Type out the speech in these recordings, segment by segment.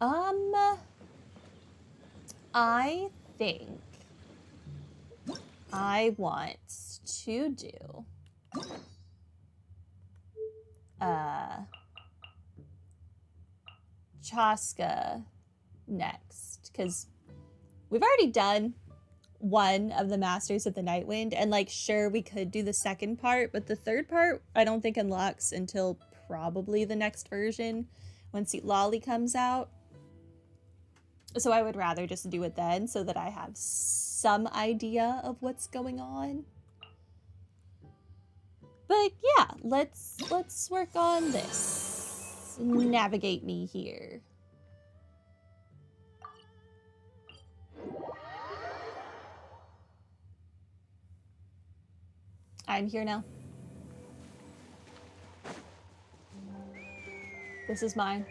I think I want to do Chasca next, because we've already done one of the Masters of the Nightwind, and like, sure, we could do the second part, but the third part I don't think unlocks until probably the next version when Lolly comes out. So I would rather just do it then so that I have some idea of what's going on. But yeah, let's work on this. Navigate me here. I'm here now. This is mine.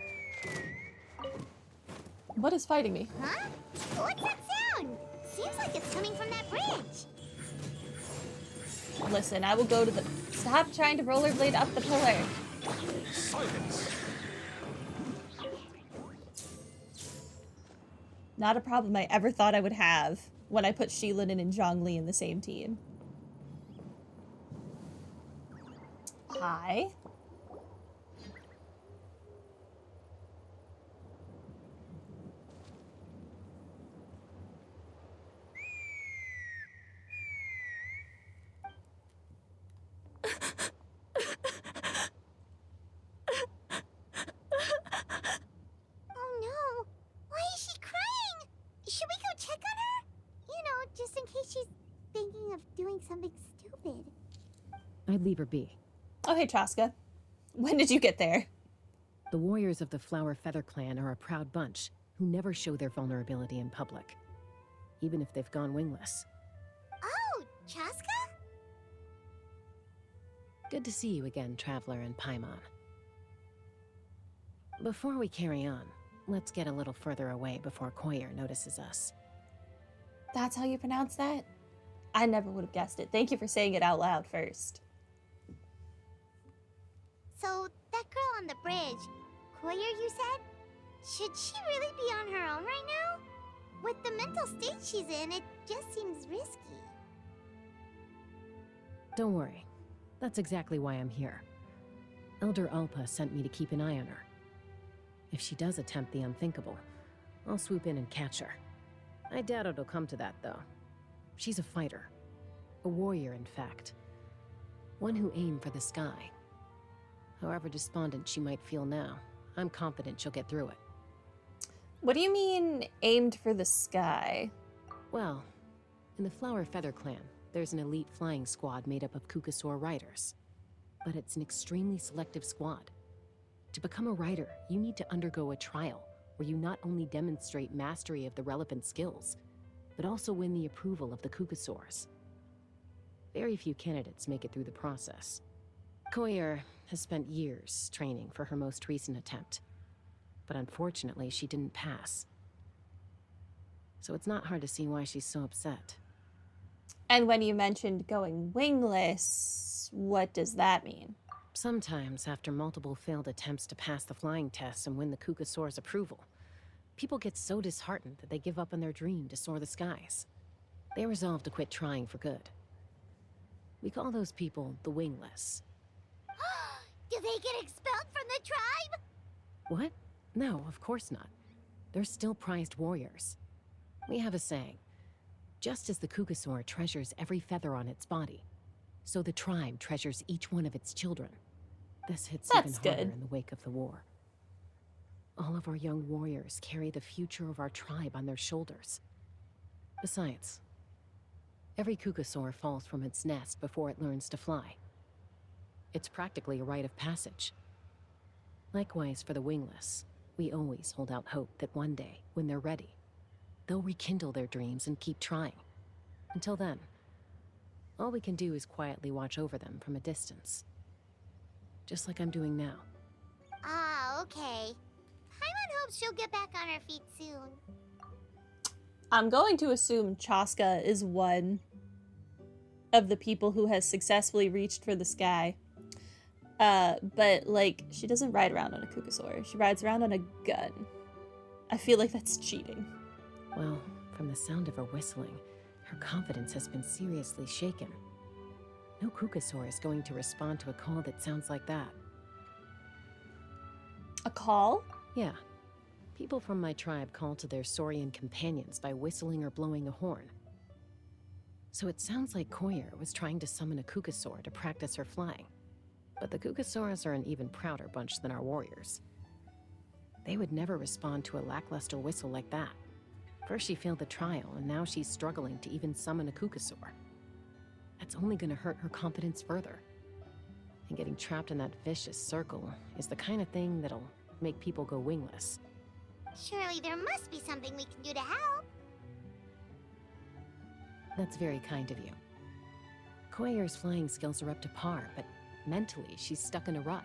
What is fighting me? Huh? What's that sound? Seems like it's coming from that bridge. Listen, I will go to the... Stop trying to rollerblade up the pillar. Silence. Not a problem I ever thought I would have when I put Shilin and Zhongli in the same team. Hi. Oh no! Why is she crying? Should we go check on her? You know, just in case she's thinking of doing something stupid. I'd leave her be. Oh, hey, Chasca. When did you get there? The warriors of the Flower Feather clan are a proud bunch who never show their vulnerability in public, even if they've gone wingless. Oh, Chasca? Good to see you again, Traveler and Paimon. Before we carry on, let's get a little further away before Koyer notices us. That's how you pronounce that? I never would have guessed it. Thank you for saying it out loud first. So, that girl on the bridge, Koyer, you said? Should she really be on her own right now? With the mental state she's in, it just seems risky. Don't worry. That's exactly why I'm here. Elder Alpa sent me to keep an eye on her. If she does attempt the unthinkable, I'll swoop in and catch her. I doubt it'll come to that, though. She's a fighter. A warrior, in fact. One who aimed for the sky. However despondent she might feel now, I'm confident she'll get through it. What do you mean, aimed for the sky? Well, in the Flower Feather clan, there's an elite flying squad made up of Kukasaur riders. But it's an extremely selective squad. To become a rider, you need to undergo a trial where you not only demonstrate mastery of the relevant skills, but also win the approval of the Kukasaurs. Very few candidates make it through the process. Koyer has spent years training for her most recent attempt, but unfortunately she didn't pass. So it's not hard to see why she's so upset. And when you mentioned going wingless, what does that mean? Sometimes, after multiple failed attempts to pass the flying test and win the Kukasaur's approval, people get so disheartened that they give up on their dream to soar the skies. They resolve to quit trying for good. We call those people the Wingless. Do they get expelled from the tribe? What? No, of course not. They're still prized warriors. We have a saying. Just as the Kukasaur treasures every feather on its body, so the tribe treasures each one of its children. This hits even harder in the wake of the war. All of our young warriors carry the future of our tribe on their shoulders. Besides, every Kukasaur falls from its nest before it learns to fly. It's practically a rite of passage. Likewise for the Wingless, we always hold out hope that one day, when they're ready, they'll rekindle their dreams and keep trying. Until then, all we can do is quietly watch over them from a distance. Just like I'm doing now. Ah, okay. Paimon hopes she'll get back on her feet soon. I'm going to assume Chasca is one of the people who has successfully reached for the sky. But, like, she doesn't ride around on a Kukasaur. She rides around on a gun. I feel like that's cheating. Well, from the sound of her whistling, her confidence has been seriously shaken. No Kukasaur is going to respond to a call that sounds like that. A call? Yeah. People from my tribe call to their Saurian companions by whistling or blowing a horn. So it sounds like Koyer was trying to summon a Kukasaur to practice her flying. But the Kukasaurs are an even prouder bunch than our warriors. They would never respond to a lackluster whistle like that. First she failed the trial, and now she's struggling to even summon a Kukasaur. That's only gonna hurt her confidence further. And getting trapped in that vicious circle is the kind of thing that'll make people go wingless. Surely there must be something we can do to help. That's very kind of you. Koyer's flying skills are up to par, but mentally she's stuck in a rut.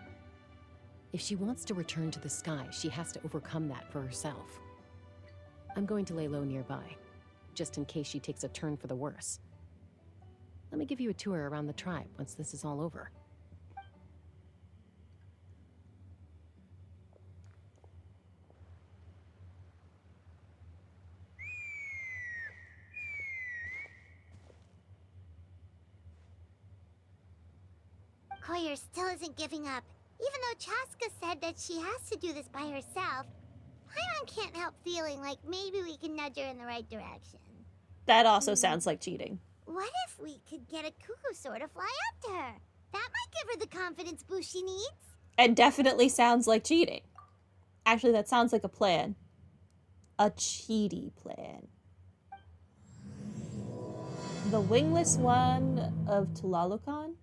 If she wants to return to the sky, she has to overcome that for herself. I'm going to lay low nearby, just in case she takes a turn for the worse. Let me give you a tour around the tribe once this is all over. Koyer still isn't giving up. Even though Chasca said that she has to do this by herself, Paimon can't help feeling like maybe we can nudge her in the right direction. That also sounds like cheating. What if we could get a Kukusaur to fly up to her? That might give her the confidence boost she needs. It definitely sounds like cheating. Actually, that sounds like a plan. A cheaty plan. The Wingless one of Tlalocan?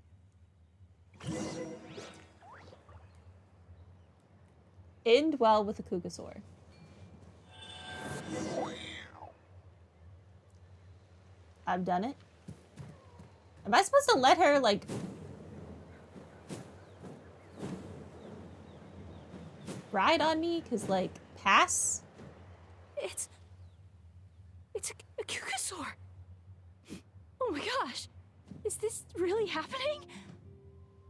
End well with a Kukasaur. I've done it. Am I supposed to let her, like... ride on me? Because, like, pass? It's a Kukasaur. Oh my gosh. Is this really happening?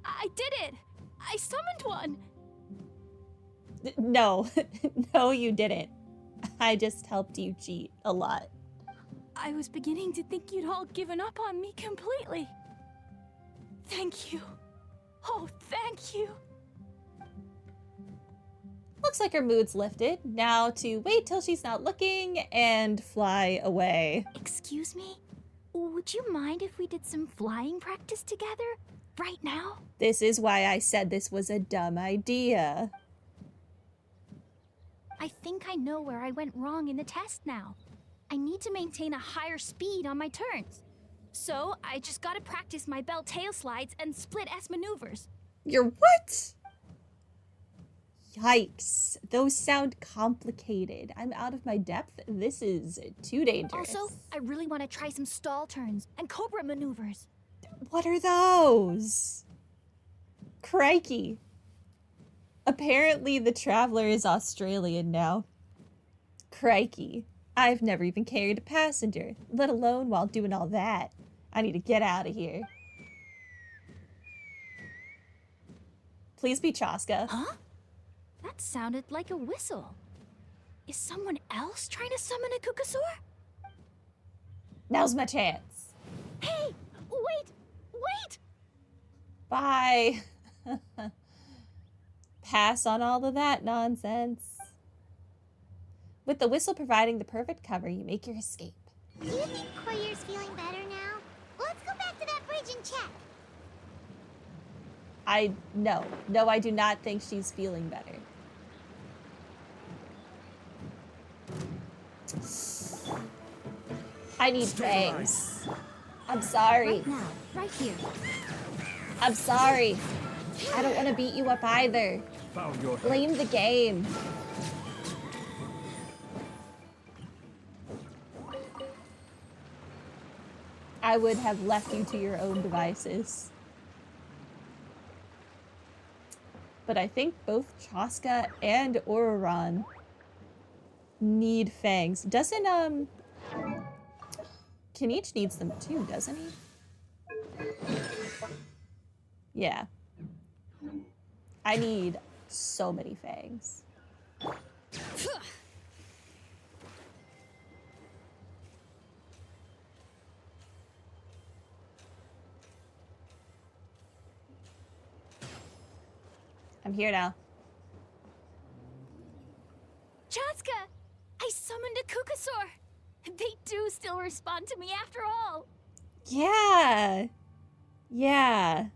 I did it. I summoned one. No. No, you didn't. I just helped you cheat a lot. I was beginning to think you'd all given up on me completely. Thank you. Oh, thank you. Looks like her mood's lifted. Now to wait till she's not looking and fly away. Excuse me? Would you mind if we did some flying practice together? Right now? This is why I said this was a dumb idea. I think I know where I went wrong in the test now. I need to maintain a higher speed on my turns. So I just gotta practice my bell tail slides and split S maneuvers. You're what? Yikes. Those sound complicated. I'm out of my depth. This is too dangerous. Also, I really want to try some stall turns and cobra maneuvers. What are those? Crikey. Apparently the traveler is Australian now. Crikey. I've never even carried a passenger, let alone while doing all that. I need to get out of here. Please be Chasca. Huh? That sounded like a whistle. Is someone else trying to summon a Kukasaur? Now's my chance. Hey! Wait! Wait! Bye. Pass on all of that nonsense. With the whistle providing the perfect cover, you make your escape. Do you think Koyer's feeling better now? Let's go back to that bridge and check. No, I do not think she's feeling better. I need fangs. I'm sorry. Right now, right here. I'm sorry. I don't want to beat you up either. Found your Blame the game. I would have left you to your own devices. But I think both Chasca and Ororon need fangs. Doesn't, Kinich needs them too, doesn't he? Yeah. I need so many fangs. I'm here now. Chasca! I summoned a Kukasaur! They do still respond to me after all! Yeah. Yeah.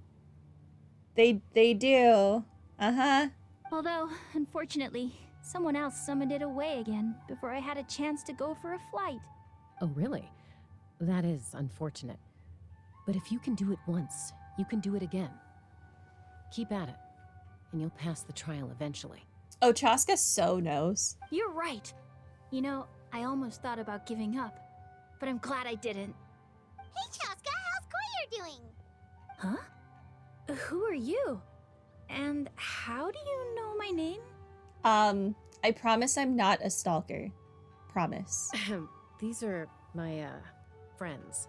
They do. Uh-huh. Although, unfortunately, someone else summoned it away again before I had a chance to go for a flight. Oh, really? That is unfortunate. But if you can do it once, you can do it again. Keep at it, and you'll pass the trial eventually. Oh, Chasca so knows. You're right. You know, I almost thought about giving up, but I'm glad I didn't. Hey, Chasca, how's Koyer doing? Huh? Who are you? And how do you know my name? I promise I'm not a stalker. Promise. These are my, friends.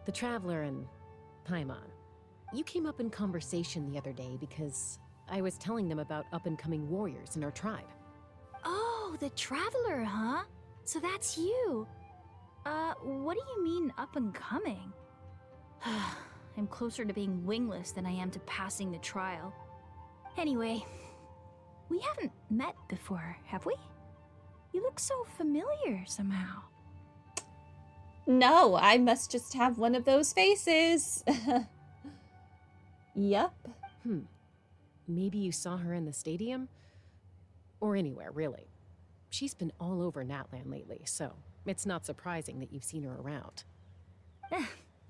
The Traveler and Paimon. You came up in conversation the other day because I was telling them about up-and-coming warriors in our tribe. Oh, the Traveler, huh? So that's you. What do you mean up and coming? I'm closer to being wingless than I am to passing the trial. Anyway, we haven't met before, have we? You look so familiar somehow. No, I must just have one of those faces. Yup. Maybe you saw her in the stadium? Or anywhere, really. She's been all over Natlan lately, so it's not surprising that you've seen her around.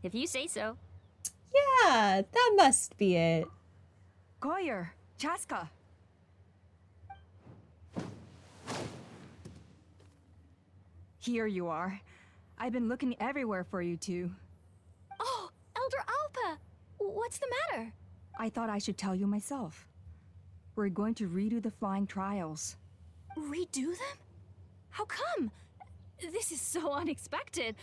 If you say so. Yeah, that must be it. Koyer, Chasca. Here you are. I've been looking everywhere for you two. Oh, Elder Alpa! What's the matter? I thought I should tell you myself. We're going to redo the flying trials. Redo them? How come? This is so unexpected.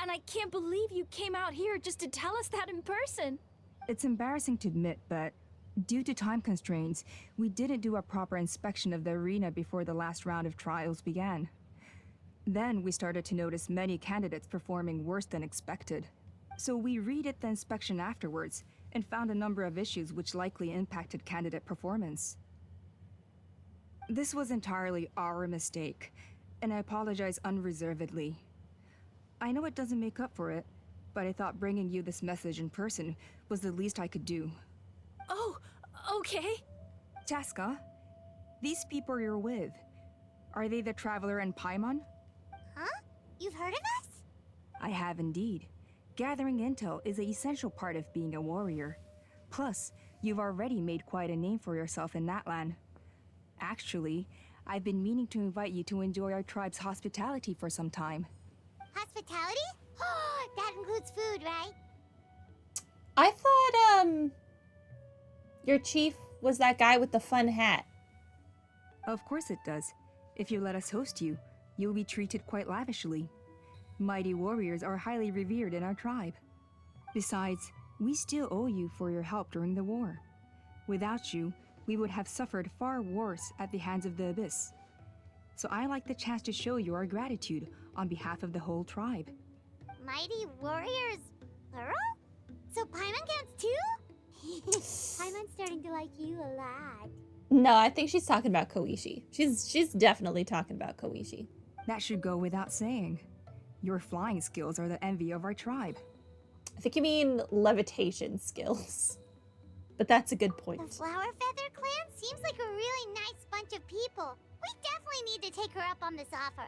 And I can't believe you came out here just to tell us that in person. It's embarrassing to admit, but due to time constraints, we didn't do a proper inspection of the arena before the last round of trials began. Then we started to notice many candidates performing worse than expected. So we redid the inspection afterwards and found a number of issues which likely impacted candidate performance. This was entirely our mistake, and I apologize unreservedly. I know it doesn't make up for it, but I thought bringing you this message in person was the least I could do. Oh, okay. Chasca, these people you're with, are they the Traveler and Paimon? Huh? You've heard of us? I have indeed. Gathering intel is an essential part of being a warrior. Plus, you've already made quite a name for yourself in Natlan. Actually, I've been meaning to invite you to enjoy our tribe's hospitality for some time. Hospitality? Oh, that includes food, right? I thought, your chief was that guy with the fun hat. Of course it does. If you let us host you, you'll be treated quite lavishly. Mighty warriors are highly revered in our tribe. Besides, we still owe you for your help during the war. Without you, we would have suffered far worse at the hands of the Abyss. So I like the chance to show you our gratitude on behalf of the whole tribe. Mighty warriors, plural? So Paimon counts too? Paimon's starting to like you a lot. No, I think she's talking about Koishi. She's definitely talking about Koishi. That should go without saying. Your flying skills are the envy of our tribe. I think you mean levitation skills. But that's a good The point. Flower Feather clan seems like a really nice bunch of people. We definitely need to take her up on this offer.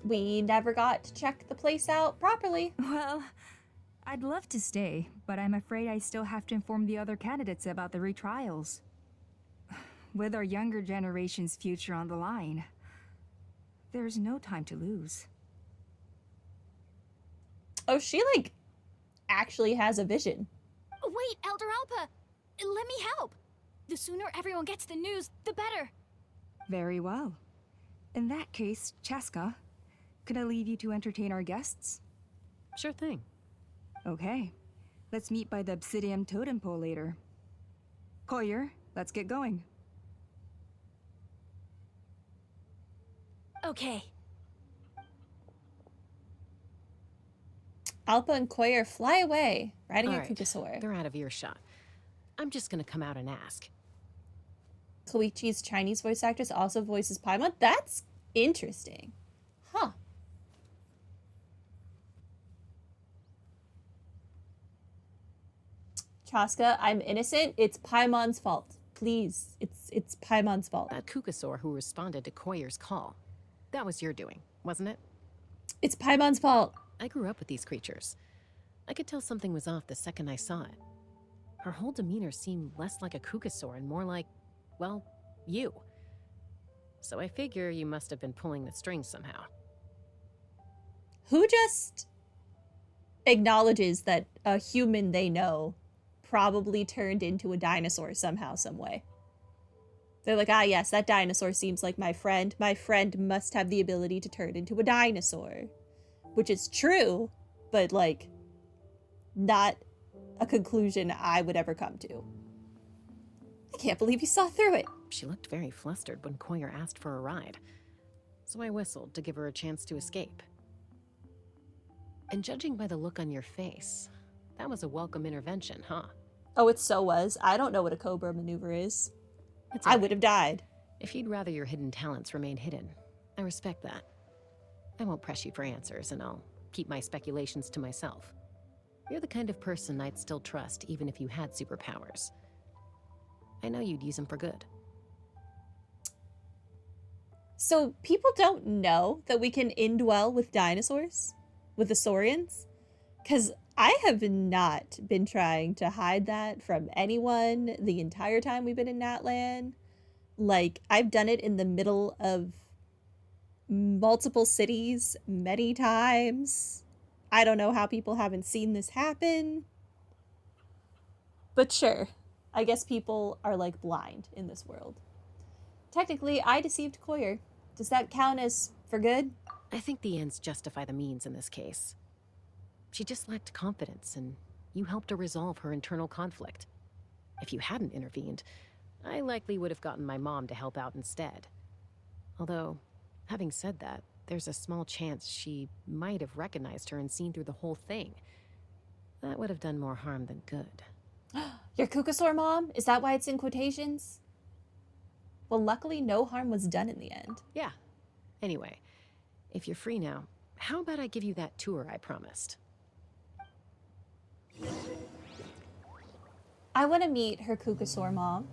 We never got to check the place out properly. Well, I'd love to stay, but I'm afraid I still have to inform the other candidates about the retrials. With our younger generation's future on the line, there's no time to lose. Oh, she, like, actually has a vision. Wait, Elder Alpa! Let me help! The sooner everyone gets the news, the better. Very well. In that case, Chasca, could I leave you to entertain our guests? Sure thing. Okay. Let's meet by the Obsidian Totem Pole later. Koyer, let's get going. Okay. Alpa and Koyer fly away, riding a All right, Kukasaur. they're out of earshot. I'm just gonna come out and ask. Koichi's Chinese voice actress also voices Paimon? That's interesting. Huh. Chasca, I'm innocent. It's Paimon's fault. Please. It's Paimon's fault. That Kukasaur who responded to Koyer's call. That was your doing, wasn't it? It's Paimon's fault. I grew up with these creatures. I could tell something was off the second I saw it. Her whole demeanor seemed less like a Kukasaur and more like, well, you. So I figure you must have been pulling the strings somehow. Who just acknowledges that a human they know probably turned into a dinosaur somehow, some way? They're like, ah, yes, that dinosaur seems like my friend. My friend must have the ability to turn into a dinosaur. Which is true, but, like, not a conclusion I would ever come to. I can't believe you saw through it. She looked very flustered when Koyer asked for a ride, so I whistled to give her a chance to escape. And judging by the look on your face, that was a welcome intervention, huh? Oh, it so was. I don't know what a Cobra maneuver is. It's I all would have died. If you'd rather your hidden talents remain hidden, I respect that. I won't press you for answers, and I'll keep my speculations to myself. You're the kind of person I'd still trust even if you had superpowers. I know you'd use them for good. So people don't know that we can indwell with dinosaurs? With the Saurians? Because I have not been trying to hide that from anyone the entire time we've been in Natlan. Like, I've done it in the middle of multiple cities many times. I don't know how people haven't seen this happen. But sure, I guess people are like blind in this world. Technically, I deceived Koyer. Does that count as for good? I think the ends justify the means in this case. She just lacked confidence, and you helped her resolve her internal conflict. If you hadn't intervened, I likely would have gotten my mom to help out instead. Although, having said that, there's a small chance she might have recognized her and seen through the whole thing. That would have done more harm than good. Your Kukasaur mom? Is that why it's in quotations? Well, luckily no harm was done in the end. Yeah. Anyway, if you're free now, how about I give you that tour I promised? I want to meet her Kukasaur mom.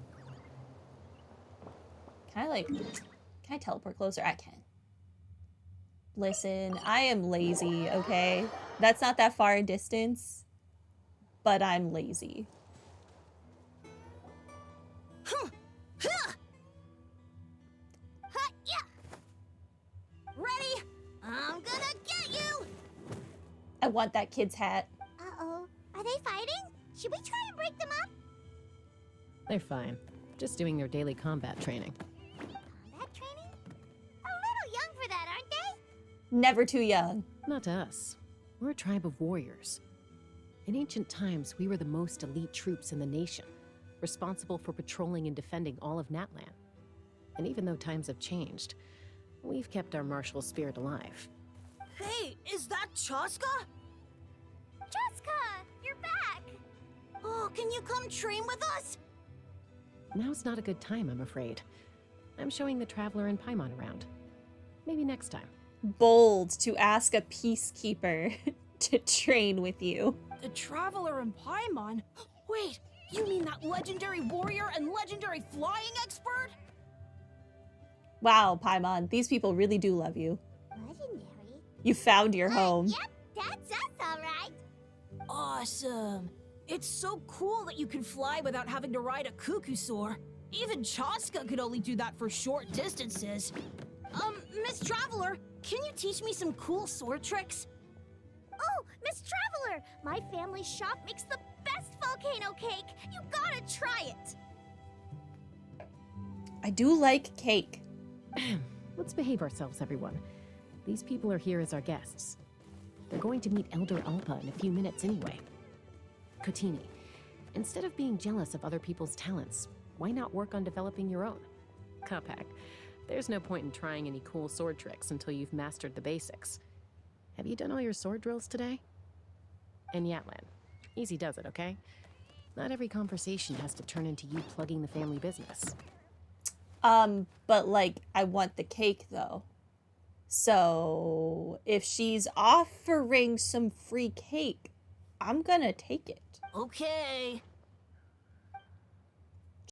Can I teleport closer? I can. Listen, I am lazy, okay? That's not that far a distance, but I'm lazy. Ready? I'm gonna get you! I want that kid's hat. Uh-oh. Are they fighting? Should we try and break them up? They're fine. Just doing their daily combat training. Combat training? A little young for that, aren't they? Never too young. Not to us. We're a tribe of warriors. In ancient times, we were the most elite troops in the nation, responsible for patrolling and defending all of Natlan. And even though times have changed, we've kept our martial spirit alive. Hey, is that Chasca? Chasca, you're back! Oh, can you come train with us? Now's not a good time, I'm afraid. I'm showing the Traveler and Paimon around. Maybe next time. Bold to ask a peacekeeper to train with you. The Traveler and Paimon? Wait, you mean that legendary warrior and legendary flying expert? Wow, Paimon, these people really do love you. Legendary? You found your home. Yep, that's us, alright. Awesome. It's so cool that you can fly without having to ride a Kukusaur. Even Chasca could only do that for short distances. Miss Traveler, can you teach me some cool sword tricks? Oh, Miss Traveler! My family's shop makes the best volcano cake! You gotta try it! I do like cake. Let's behave ourselves, everyone. These people are here as our guests. They're going to meet Elder Alpa in a few minutes anyway. Kotini, instead of being jealous of other people's talents, why not work on developing your own? Kapak, there's no point in trying any cool sword tricks until you've mastered the basics. Have you done all your sword drills today? And Yatlan. Easy does it, okay? Not every conversation has to turn into you plugging the family business. But like, I want the cake though. So if she's offering some free cake, I'm gonna take it. Okay.